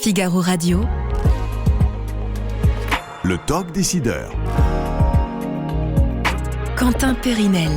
Figaro Radio. Le talk décideur. Quentin Périnel.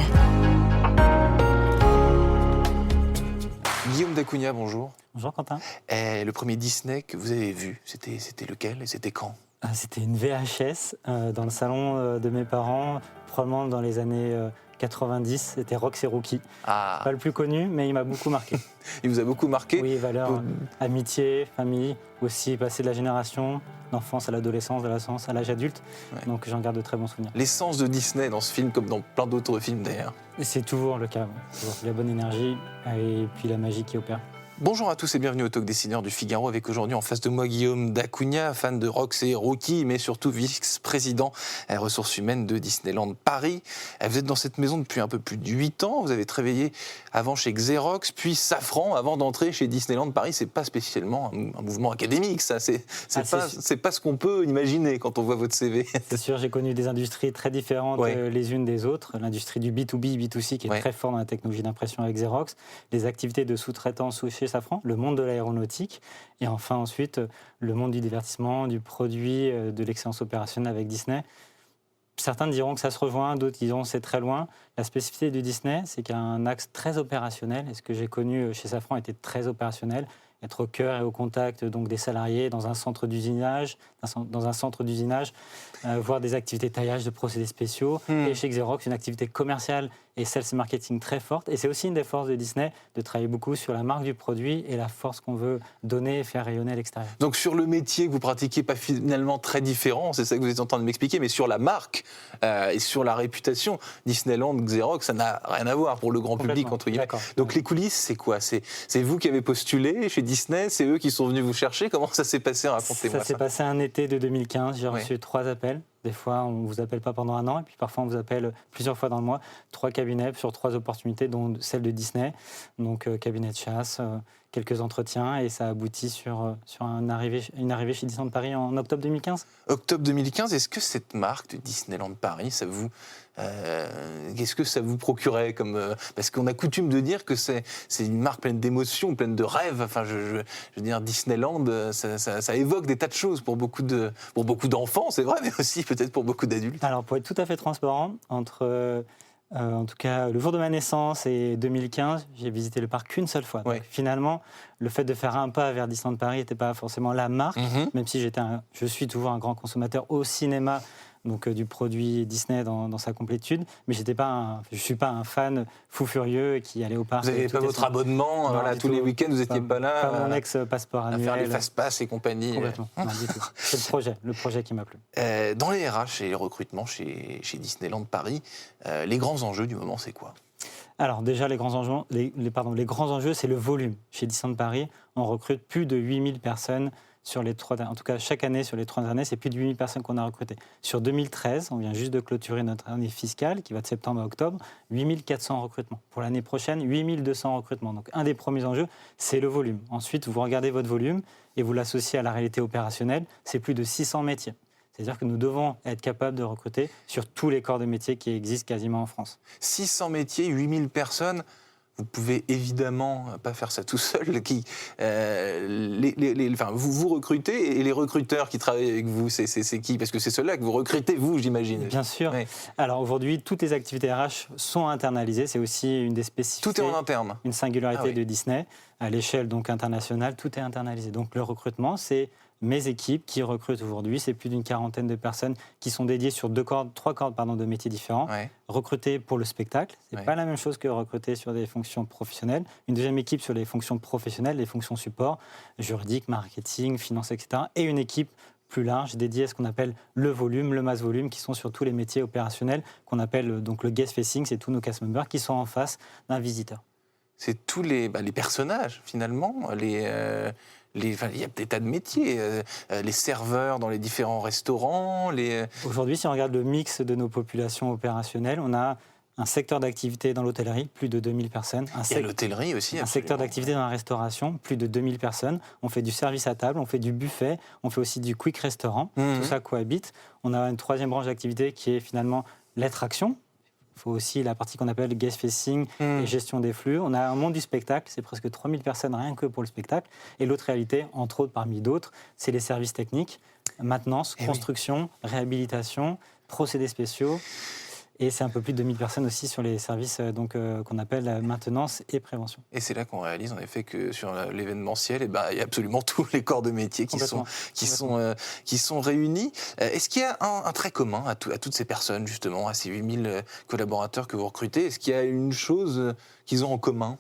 Guillaume d'Acunha, bonjour. Bonjour Quentin. Le premier Disney que vous avez vu, c'était lequel et c'était quand ? C'était une VHS dans le salon de mes parents, probablement dans les années 90. C'était Rox et Rookie. Ah. Pas le plus connu, mais il m'a beaucoup marqué. Il vous a beaucoup marqué ? Oui, valeurs, amitié, famille, aussi passer de la génération, d'enfance à l'adolescence, de l'adolescence à l'âge adulte. Ouais. Donc j'en garde de très bons souvenirs. L'essence de Disney dans ce film, comme dans plein d'autres films d'ailleurs. Et c'est toujours le cas. Toujours la bonne énergie et puis la magie qui opère. Bonjour à tous et bienvenue au Talk Décideur du Figaro, avec aujourd'hui en face de moi Guillaume d'Acunha, fan de Rox et Rookie, mais surtout vice-président ressources humaines de Disneyland Paris. Vous êtes dans cette maison depuis un peu plus de 8 ans, vous avez travaillé avant chez Xerox, puis Safran, avant d'entrer chez Disneyland Paris. C'est pas spécialement un mouvement académique, ça, c'est pas ce qu'on peut imaginer quand on voit votre CV. C'est sûr, j'ai connu des industries très différentes les unes des autres, l'industrie du B2B, B2C qui est très fort dans la technologie d'impression avec Xerox, les activités de sous-traitance chez Safran, le monde de l'aéronautique et enfin ensuite le monde du divertissement, du produit, de l'excellence opérationnelle avec Disney. Certains diront que ça se rejoint, d'autres diront que c'est très loin. La spécificité du Disney, c'est qu'il y a un axe très opérationnel et ce que j'ai connu chez Safran était très opérationnel. Être au cœur et au contact donc des salariés dans un centre d'usinage, voir des activités de taillage de procédés spéciaux. Et chez Xerox, une activité commerciale et sales marketing très forte. Et c'est aussi une des forces de Disney de travailler beaucoup sur la marque du produit et la force qu'on veut donner et faire rayonner à l'extérieur. Donc sur le métier que vous pratiquez, pas finalement très différent, c'est ça que vous êtes en train de m'expliquer, mais sur la marque et sur la réputation, Disneyland, Xerox, ça n'a rien à voir pour le grand public, entre guillemets. Donc les coulisses, c'est quoi ? C'est vous qui avez postulé chez Disney, c'est eux qui sont venus vous chercher. Comment ça s'est passé ? Racontez-moi ça. Ça s'est passé un été de 2015. J'ai reçu 3 appels. Des fois, on ne vous appelle pas pendant un an, et puis parfois, on vous appelle plusieurs fois dans le mois. 3 cabinets sur 3 opportunités, dont celle de Disney. Donc, cabinet de chasse, quelques entretiens, et ça aboutit sur une arrivée chez Disneyland Paris en octobre 2015. Octobre 2015, est-ce que cette marque de Disneyland Paris, qu'est-ce que ça vous procurait parce qu'on a coutume de dire que c'est une marque pleine d'émotions, pleine de rêves. Enfin, je veux dire, Disneyland, ça évoque des tas de choses pour beaucoup d'enfants, c'est vrai, mais aussi peut-être pour beaucoup d'adultes. Alors, pour être tout à fait transparent, entre en tout cas le jour de ma naissance et 2015, j'ai visité le parc qu'une seule fois. Donc, finalement, le fait de faire un pas vers Disneyland Paris n'était pas forcément la marque, même si je suis toujours un grand consommateur au cinéma. Donc du produit Disney dans sa complétude, mais je ne suis pas un fan fou furieux qui allait au parc. Vous n'avez pas votre abonnement, tous les week-ends, vous n'étiez pas là. Pas mon ex-passeport annuel. À faire les fast-pass et compagnie. Complètement, non, du tout. C'est le projet qui m'a plu. Dans les RH et les recrutements chez Disneyland Paris, les grands enjeux du moment, c'est quoi ? Alors déjà, les grands enjeux, c'est le volume. Chez Disneyland Paris, on recrute plus de 8000 personnes. En tout cas, chaque année, sur les 3 années, c'est plus de 8000 personnes qu'on a recrutées. Sur 2013, on vient juste de clôturer notre année fiscale, qui va de septembre à octobre, 8400 recrutements. Pour l'année prochaine, 8200 recrutements. Donc, un des premiers enjeux, c'est le volume. Ensuite, vous regardez votre volume et vous l'associez à la réalité opérationnelle. C'est plus de 600 métiers. C'est-à-dire que nous devons être capables de recruter sur tous les corps de métiers qui existent quasiment en France. 600 métiers, 8000 personnes. Vous pouvez évidemment pas faire ça tout seul. Vous recrutez, et les recruteurs qui travaillent avec vous, c'est qui ? Parce que c'est ceux-là que vous recrutez, vous, j'imagine. Bien sûr. Oui. Alors aujourd'hui, toutes les activités RH sont internalisées. C'est aussi une des spécificités. Tout est en interne. Une singularité de Disney. À l'échelle donc internationale, tout est internalisé. Donc le recrutement, c'est mes équipes qui recrutent aujourd'hui. C'est plus d'une quarantaine de personnes qui sont dédiées sur 3 cordes de métiers différents. Recruter pour le spectacle, c'est pas la même chose que recruter sur des fonctions professionnelles. Une deuxième équipe sur les fonctions professionnelles, les fonctions support, juridique, marketing, finance, etc. Et une équipe plus large, dédiée à ce qu'on appelle le volume, le mass volume, qui sont sur tous les métiers opérationnels, qu'on appelle donc le guest facing, c'est tous nos cast members qui sont en face d'un visiteur. C'est tous les personnages, finalement, il y a des tas de métiers, les serveurs dans les différents restaurants. Aujourd'hui, si on regarde le mix de nos populations opérationnelles, on a un secteur d'activité dans l'hôtellerie, plus de 2000 personnes. Il y a l'hôtellerie aussi. Un secteur d'activité dans la restauration, plus de 2000 personnes. On fait du service à table, on fait du buffet, on fait aussi du quick restaurant. Tout ça cohabite. On a une 3e branche d'activité qui est finalement l'attraction. Il faut aussi la partie qu'on appelle guest facing et gestion des flux. On a un monde du spectacle, c'est presque 3000 personnes rien que pour le spectacle. Et l'autre réalité, entre autres parmi d'autres, c'est les services techniques, maintenance, construction, réhabilitation, procédés spéciaux. Et c'est un peu plus de 2000 personnes aussi sur les services qu'on appelle maintenance et prévention. Et c'est là qu'on réalise en effet que sur l'événementiel, il y a absolument tous les corps de métier qui sont réunis. Est-ce qu'il y a un trait commun à toutes ces personnes, justement, à ces 8000 collaborateurs que vous recrutez? Est-ce qu'il y a une chose qu'ils ont en commun?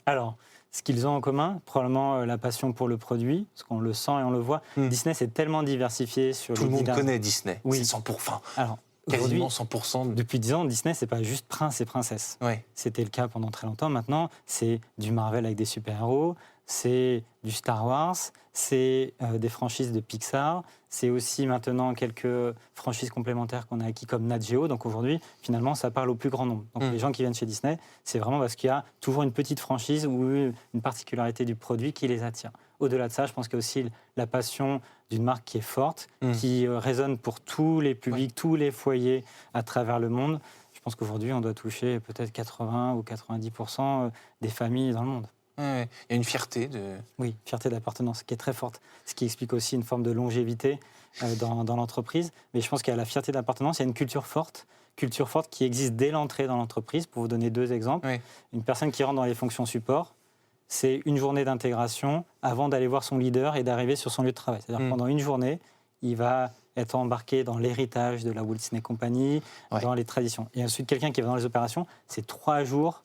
Alors, ce qu'ils ont en commun, probablement la passion pour le produit, parce qu'on le sent et on le voit. Disney, c'est tellement diversifié sur Tout le monde connaît Disney, c'est 100%. Alors, quasiment 100%. Depuis 10 ans, Disney, c'est pas juste prince et princesse. Ouais. C'était le cas pendant très longtemps. Maintenant, c'est du Marvel avec des super-héros, c'est du Star Wars, c'est des franchises de Pixar, c'est aussi maintenant quelques franchises complémentaires qu'on a acquis comme Nat Geo. Donc aujourd'hui, finalement, ça parle au plus grand nombre. Donc les gens qui viennent chez Disney, c'est vraiment parce qu'il y a toujours une petite franchise ou une particularité du produit qui les attire. Au-delà de ça, je pense qu'il y a aussi la passion d'une marque qui est forte, qui résonne pour tous les publics, tous les foyers à travers le monde. Je pense qu'aujourd'hui, on doit toucher peut-être 80 ou 90% des familles dans le monde. Il y a une fierté Oui, fierté d'appartenance qui est très forte, ce qui explique aussi une forme de longévité dans l'entreprise. Mais je pense qu'il y a la fierté d'appartenance, il y a une culture forte qui existe dès l'entrée dans l'entreprise. Pour vous donner 2 exemples, une personne qui rentre dans les fonctions support, c'est une journée d'intégration avant d'aller voir son leader et d'arriver sur son lieu de travail. C'est-à-dire pendant une journée, il va être embarqué dans l'héritage de la Walt Disney Company, dans les traditions. Et ensuite, quelqu'un qui va dans les opérations, c'est 3 jours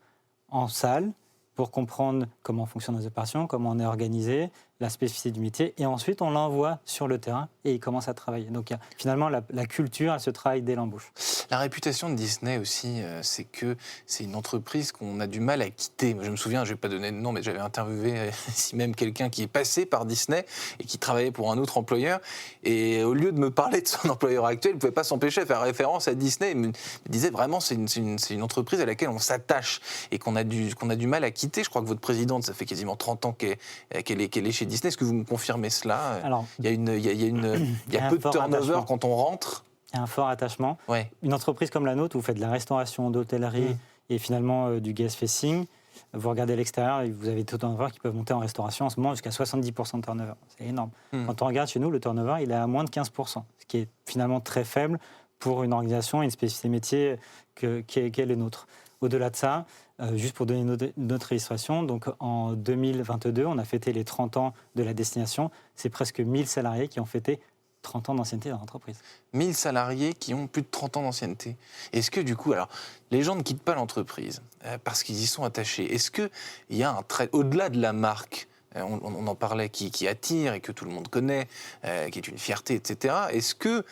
en salle pour comprendre comment fonctionnent les opérations, comment on est organisé, la spécificité du métier. Et ensuite, on l'envoie sur le terrain et il commence à travailler. Donc finalement, la culture, elle se travaille dès l'embauche. La réputation de Disney aussi, c'est que c'est une entreprise qu'on a du mal à quitter. Je me souviens, je ne vais pas donner de nom, mais j'avais interviewé ici même quelqu'un qui est passé par Disney et qui travaillait pour un autre employeur. Et au lieu de me parler de son employeur actuel, il ne pouvait pas s'empêcher de faire référence à Disney. Il me disait vraiment c'est une entreprise à laquelle on s'attache et qu'on a du mal à quitter. Je crois que votre présidente, ça fait quasiment 30 ans qu'elle est chez Disney. Est-ce que vous me confirmez cela? Alors, il y a peu de turnover quand on rentre. Il y a un fort attachement. Une entreprise comme la nôtre, où vous faites de la restauration, d'hôtellerie et finalement du guest facing, vous regardez à l'extérieur et vous avez des turnover qui peuvent monter en restauration en ce moment jusqu'à 70% de turnover. C'est énorme. Quand on regarde chez nous, le turnover, il est à moins de 15%, ce qui est finalement très faible pour une organisation et une spécificité métier qu'est les nôtres. Au-delà de ça, juste pour donner une autre illustration, donc en 2022, on a fêté les 30 ans de la destination. C'est presque 1000 salariés qui ont fêté 30 ans d'ancienneté dans l'entreprise. 1000 salariés qui ont plus de 30 ans d'ancienneté. Est-ce que du coup, alors, les gens ne quittent pas l'entreprise parce qu'ils y sont attachés. Est-ce qu'il y a un trait, au-delà de la marque, on en parlait, qui attire et que tout le monde connaît, qui est une fierté, etc. Est-ce que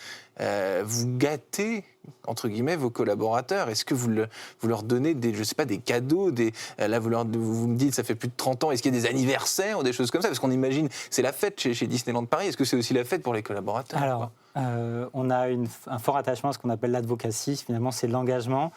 vous gâtez, entre guillemets, vos collaborateurs? Est-ce que vous leur donnez des cadeaux là, vous me dites, ça fait plus de 30 ans, est-ce qu'il y a des anniversaires ou des choses comme ça? Parce qu'on imagine, c'est la fête chez Disneyland Paris. Est-ce que c'est aussi la fête pour les collaborateurs? Alors, on a un fort attachement à ce qu'on appelle l'advocacy. Finalement, c'est l'engagement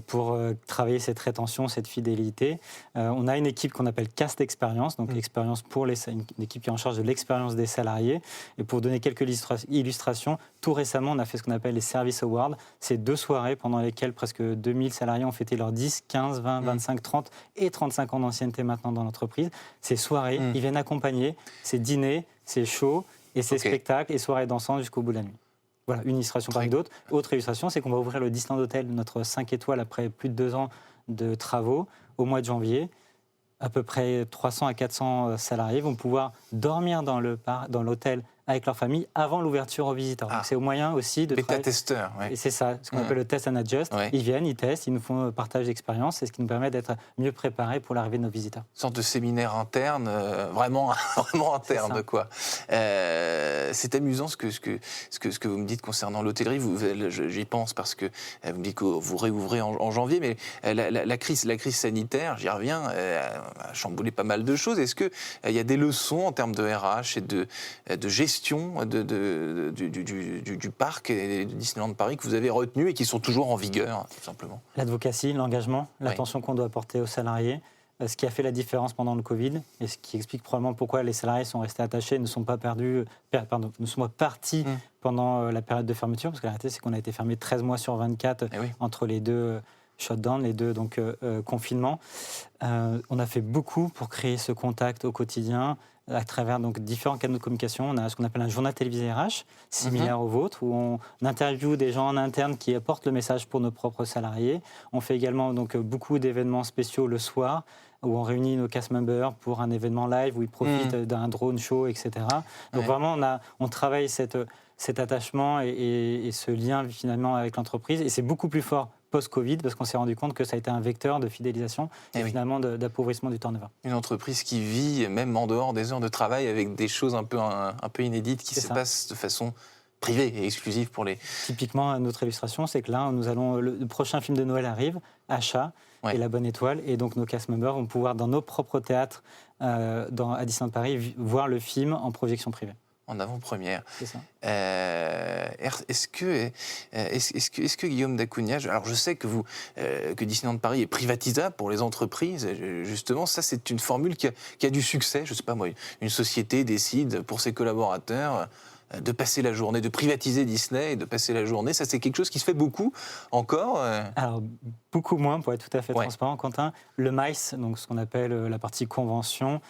pour travailler cette rétention, cette fidélité. On a une équipe qu'on appelle Cast Experience, donc l'expérience pour une équipe qui est en charge de l'expérience des salariés. Et pour donner quelques illustrations, tout récemment, on a fait ce qu'on appelle les Service Awards. C'est 2 soirées pendant lesquelles presque 2000 salariés ont fêté leurs 10, 15, 20, 25, 30 et 35 ans d'ancienneté maintenant dans l'entreprise. Ces soirées, ils viennent accompagner, ces dîners, ces shows, et ces spectacles et soirées dansantes jusqu'au bout de la nuit. Voilà, une illustration parmi d'autres. Autre illustration, c'est qu'on va ouvrir le Disneyland Hotel, notre 5 étoiles, après plus de 2 ans de travaux, au mois de janvier. À peu près 300 à 400 salariés vont pouvoir dormir dans l'hôtel avec leur famille avant l'ouverture aux visiteurs. Donc c'est au moyen aussi de bêta-testeurs. Et c'est ça, ce qu'on appelle le test and adjust. Ils viennent, ils testent, ils nous font partage d'expérience, c'est ce qui nous permet d'être mieux préparés pour l'arrivée de nos visiteurs. Une sorte de séminaire interne, vraiment interne, quoi. C'est amusant ce que vous me dites concernant l'hôtellerie. J'y pense parce que vous me dites que vous réouvrez en janvier, mais la crise sanitaire, j'y reviens, a chamboulé pas mal de choses. Est-ce qu'il y a des leçons en termes de RH et de gestion du parc et de Disneyland Paris que vous avez retenu et qui sont toujours en vigueur, tout simplement? L'advocacy, l'engagement, l'attention qu'on doit apporter aux salariés, ce qui a fait la différence pendant le Covid et ce qui explique probablement pourquoi les salariés sont restés attachés, ne sont pas partis pendant la période de fermeture, parce que la réalité, c'est qu'on a été fermé 13 mois sur 24 entre les deux shutdowns, les deux confinements. On a fait beaucoup pour créer ce contact au quotidien à travers donc, différents canaux de communication. On a ce qu'on appelle un journal télévisé RH, similaire au vôtre, où on interviewe des gens en interne qui apportent le message pour nos propres salariés. On fait également donc, beaucoup d'événements spéciaux le soir, où on réunit nos cast members pour un événement live, où ils profitent d'un drone show, etc. Donc vraiment, on travaille cet attachement et ce lien finalement avec l'entreprise. Et c'est beaucoup plus fort post-Covid, parce qu'on s'est rendu compte que ça a été un vecteur de fidélisation et finalement d'appauvrissement du turnover. Une entreprise qui vit, même en dehors des heures de travail, avec des choses un peu inédites qui se passent de façon privée et exclusive pour les... Typiquement, notre illustration, c'est que là, le prochain film de Noël arrive, Achat, et La Bonne Étoile, et donc nos cast members vont pouvoir, dans nos propres théâtres à Disneyland Paris, voir le film en projection privée. En avant-première. C'est ça. Est-ce que Guillaume d'Acugna, alors je sais que Disneyland Paris est privatisable pour les entreprises, justement, ça c'est une formule qui a du succès. Je ne sais pas moi, une société décide pour ses collaborateurs de passer la journée, de privatiser Disney et de passer la journée. Ça, c'est quelque chose qui se fait beaucoup encore. Alors, beaucoup moins, pour être tout à fait transparent, Quentin. Le MICE, donc ce qu'on appelle la partie convention,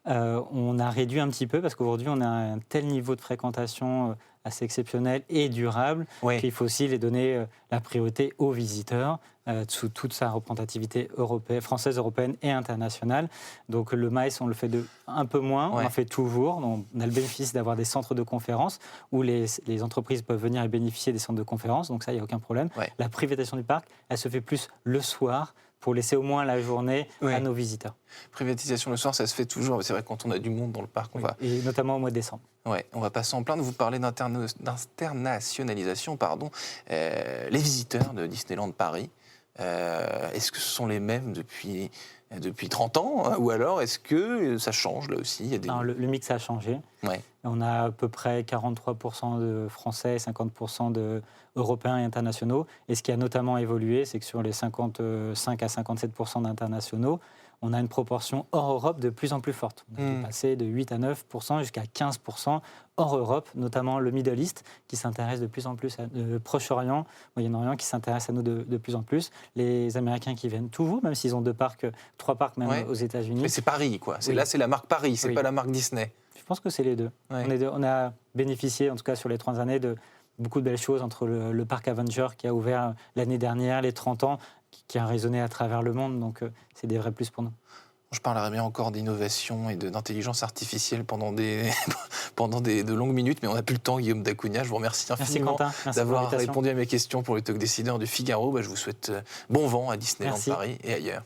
on a réduit un petit peu parce qu'aujourd'hui, on a un tel niveau de fréquentation assez exceptionnel et durable qu'il faut aussi les donner la priorité aux visiteurs sous toute sa représentativité française, européenne et internationale. Donc le MICE, on le fait un peu moins, on en fait toujours. On a le bénéfice d'avoir des centres de conférences où les entreprises peuvent venir et bénéficier des centres de conférences, donc ça, il n'y a aucun problème. La privatisation du parc, elle se fait plus le soir pour laisser au moins la journée à nos visiteurs. Privatisation le soir, ça se fait toujours. C'est vrai, quand on a du monde dans le parc, on va... Et notamment au mois de décembre. Ouais, on va pas s'en plaindre. Vous parlez d'internationalisation, pardon. Les visiteurs de Disneyland Paris, est-ce que ce sont les mêmes depuis 30 ans, hein, ou alors est-ce que ça change là aussi? Non, le mix a changé. On a à peu près 43% de Français, 50% d'Européens et internationaux. Et ce qui a notamment évolué, c'est que sur les 55 à 57% d'internationaux, on a une proportion hors Europe de plus en plus forte. On est passé de 8 à 9% jusqu'à 15% hors Europe, notamment le Middle East, qui s'intéresse de plus en plus, Proche-Orient, Moyen-Orient, qui s'intéresse à nous de plus en plus. Les Américains qui viennent toujours, même s'ils ont 3 parcs même aux États-Unis. Mais c'est Paris, quoi. Là, c'est la marque Paris, c'est pas la marque Disney. Je pense que c'est les deux. On a bénéficié, en tout cas sur les 3 années, de beaucoup de belles choses entre le parc Avenger qui a ouvert l'année dernière, les 30 ans, qui a résonné à travers le monde. Donc, c'est des vrais plus pour nous. Je parlerai bien encore d'innovation et d'intelligence artificielle pendant de longues minutes, mais on n'a plus le temps, Guillaume d'Acugna. Je vous remercie infiniment d'avoir répondu à mes questions pour le Talk Décideur du Figaro. Je vous souhaite bon vent à Disneyland Paris et ailleurs.